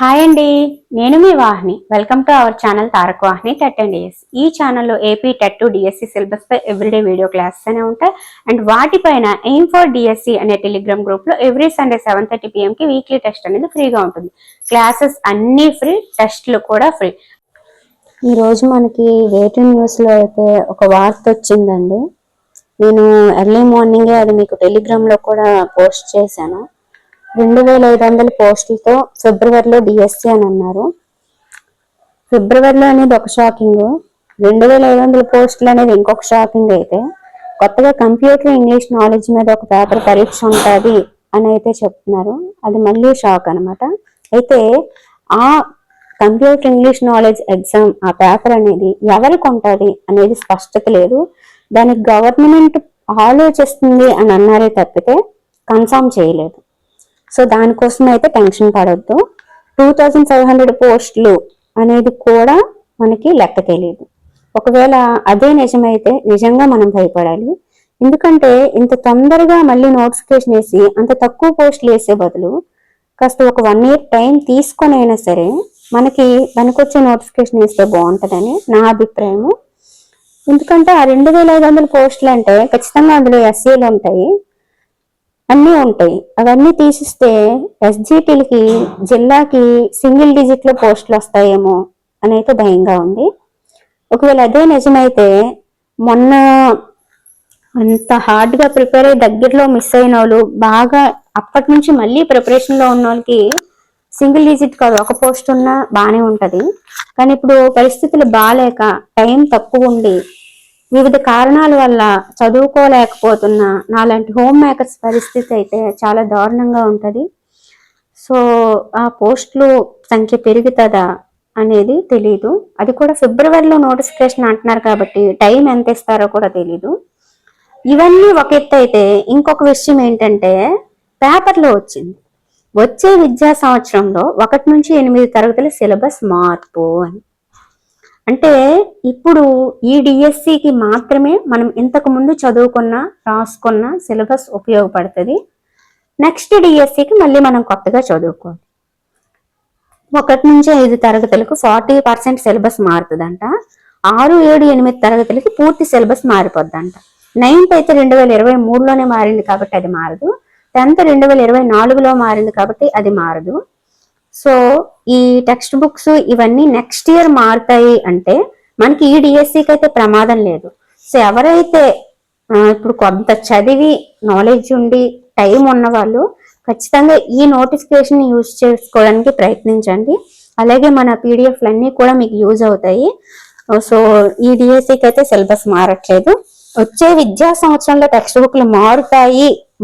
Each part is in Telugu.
హాయ్ అండి, నేను మీ Vahini. Welcome to our channel Tarak Vahini TET and DS. ఈ ఛానల్లో AP TET to DSC syllabus పై ఎవ్రీడే వీడియో క్లాసెస్ అనే ఉంటాయి. అండ్ వాటిపైన ఎయిమ్ ఫర్ డిఎస్సి అనే టెలిగ్రామ్ గ్రూప్ లో ఎవ్రీ సండే 7:30 PM కి వీక్లీ టెస్ట్ అనేది ఫ్రీగా ఉంటుంది. క్లాసెస్ అన్ని ఫ్రీ, టెస్ట్లు కూడా ఫ్రీ. ఈ రోజు మనకి వేటింగ్ న్యూస్ లో అయితే ఒక వార్త వచ్చిందండి. నేను ఎర్లీ మార్నింగే అది మీకు టెలిగ్రామ్ లో కూడా పోస్ట్ చేశాను. 2500 పోస్టులతో ఫిబ్రవరిలో డిఎస్సి అని అన్నారు. ఫిబ్రవరిలో అనేది ఒక షాకింగ్, 2500 పోస్టులు అనేది ఇంకొక షాకింగ్. అయితే కొత్తగా కంప్యూటర్ ఇంగ్లీష్ నాలెడ్జ్ మీద ఒక పేపర్ పరీక్ష ఉంటుంది అని అయితే చెప్తున్నారు. అది మళ్ళీ షాక్ అనమాట. అయితే ఆ కంప్యూటర్ ఇంగ్లీష్ నాలెడ్జ్ ఎగ్జామ్, ఆ పేపర్ అనేది ఎవరికి ఉంటుంది అనేది స్పష్టత లేదు. దానికి గవర్నమెంట్ ఆలోచిస్తుంది అని అన్నారే తప్పితే కన్ఫర్మ్ చేయలేదు. సో దానికోసం అయితే టెన్షన్ పడొద్దు. 2500 పోస్టులు అనేది కూడా మనకి లెక్క తెలియదు. ఒకవేళ అదే నిజమైతే నిజంగా మనం భయపడాలి. ఎందుకంటే ఇంత తొందరగా మళ్ళీ నోటిఫికేషన్ వేసి అంత తక్కువ పోస్టులు వేసే బదులు కాస్త ఒక 1 year టైం తీసుకొని అయినా సరే మనకి పనికొచ్చే నోటిఫికేషన్ వేస్తే బాగుంటుందని నా అభిప్రాయము. ఎందుకంటే ఆ 2500 పోస్టులు అంటే ఖచ్చితంగా అందులో ఎస్సీలు ఉంటాయి, అన్నీ ఉంటాయి. అవన్నీ తీసిస్తే ఎస్జిటీలకి జిల్లాకి సింగిల్ డిజిట్ లో పోస్టులు వస్తాయేమో అని అయితే భయంగా ఉంది. ఒకవేళ అదే నిజమైతే మొన్న అంత హార్డ్ గా ప్రిపేర్ అయ్యి దగ్గరలో మిస్ అయిన వాళ్ళు, బాగా అప్పటి నుంచి మళ్ళీ ప్రిపరేషన్ లో ఉన్న వాళ్ళకి సింగిల్ డిజిట్ కాదు ఒక పోస్ట్ ఉన్నా బాగానే ఉంటది. కానీ ఇప్పుడు పరిస్థితులు బాగాలేక, టైం తక్కువ ఉండి, వివిధ కారణాల వల్ల చదువుకోలేకపోతున్న నాలాంటి హోమ్ మేకర్స్ పరిస్థితి అయితే చాలా దారుణంగా ఉంటుంది. సో ఆ పోస్టులు సంఖ్య పెరుగుతుందా అనేది తెలీదు. అది కూడా ఫిబ్రవరిలో నోటిఫికేషన్ అంటున్నారు కాబట్టి టైం ఎంత ఇస్తారో కూడా తెలీదు. ఇవన్నీ ఒక ఎత్తు అయితే ఇంకొక విషయం ఏంటంటే పేపర్లో వచ్చింది, వచ్చే విద్యా సంవత్సరంలో 1 నుంచి 8 తరగతుల సిలబస్ మార్పు అని. అంటే ఇప్పుడు ఈ డిఎస్సికి మాత్రమే మనం ఇంతకు ముందు చదువుకున్న రాసుకున్న సిలబస్ ఉపయోగపడుతుంది. నెక్స్ట్ డిఎస్సికి మళ్ళీ మనం కొత్తగా చదువుకోవాలి. 1 నుంచి 5 తరగతులకు 40% సిలబస్ మారుతుందంట. 6, 7, 8 తరగతులకి పూర్తి సిలబస్ మారిపోద్దంట. 9th అయితే 2023లోనే మారింది కాబట్టి అది మారదు. 10th 2024లో మారింది కాబట్టి అది మారదు. సో ఈ టెక్స్ట్ బుక్స్ ఇవన్నీ నెక్స్ట్ ఇయర్ మారుతాయి అంటే మనకి ఈ డిఎస్సికి అయితే ప్రమాదం లేదు. సో ఎవరైతే ఇప్పుడు కొంత చదివి నాలెడ్జ్ ఉండి టైం ఉన్న వాళ్ళు ఖచ్చితంగా ఈ నోటిఫికేషన్ యూజ్ చేసుకోవడానికి ప్రయత్నించండి. అలాగే మన పీడిఎఫ్లు అన్నీ కూడా మీకు యూజ్ అవుతాయి. సో ఈ డిఎస్సికి అయితే సిలబస్ మారట్లేదు. వచ్చే విద్యా సంవత్సరంలో టెక్స్ట్ బుక్లు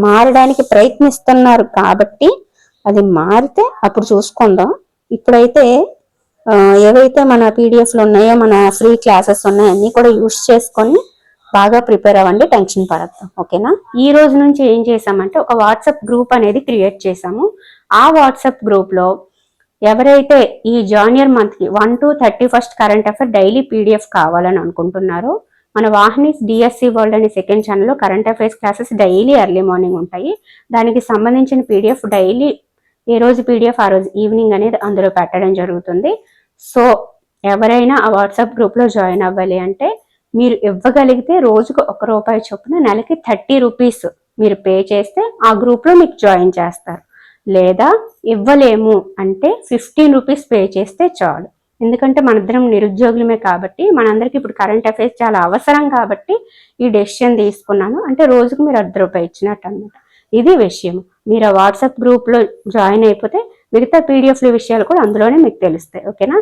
మారడానికి ప్రయత్నిస్తున్నారు కాబట్టి అది మారితే అప్పుడు చూసుకుందాం. ఇప్పుడైతే ఏవైతే మన పీడిఎఫ్లు ఉన్నాయో, మన ఫ్రీ క్లాసెస్ ఉన్నాయో అన్నీ కూడా యూజ్ చేసుకొని బాగా ప్రిపేర్ అవ్వండి, టెన్షన్ పడద్దాం. ఓకేనా? ఈ రోజు నుంచి ఏం చేసామంటే ఒక వాట్సాప్ గ్రూప్ అనేది క్రియేట్ చేసాము. ఆ వాట్సాప్ గ్రూప్ లో ఎవరైతే ఈ జాన్వరి మంత్ కి 1 to 31st current affair daily PDF కావాలని అనుకుంటున్నారో మన వాహిని డిఎస్సి వరల్డ్ అనే సెకండ్ ఛానల్లో current affairs classes daily early morning ఉంటాయి. దానికి సంబంధించిన పీడిఎఫ్ డైలీ ఏ రోజు పీడిఎఫ్ ఆ రోజు ఈవినింగ్ అనేది అందులో పెట్టడం జరుగుతుంది. సో ఎవరైనా ఆ వాట్సాప్ గ్రూప్ లో జాయిన్ అవ్వాలి అంటే మీరు ఇవ్వగలిగితే రోజుకు ₹1 చొప్పున నెలకి 30 రూపీస్ మీరు పే చేస్తే ఆ గ్రూప్ లో మీకు జాయిన్ చేస్తారు. లేదా ఇవ్వలేము అంటే 15 రూపీస్ పే చేస్తే చాలు. ఎందుకంటే మనిద్దరం నిరుద్యోగులమే కాబట్టి మనందరికి ఇప్పుడు కరెంట్ అఫైర్స్ చాలా అవసరం కాబట్టి ఈ డెసిషన్ తీసుకున్నాను. అంటే రోజుకు మీరు ₹1 ఇచ్చినట్టు అనమాట. ఇది విషయం. మీరు ఆ వాట్సాప్ గ్రూప్ లో జాయిన్ అయిపోతే మిగతా పీడిఎఫ్ల విషయాలు కూడా అందులోనే మీకు తెలుస్తాయి. ఓకేనా?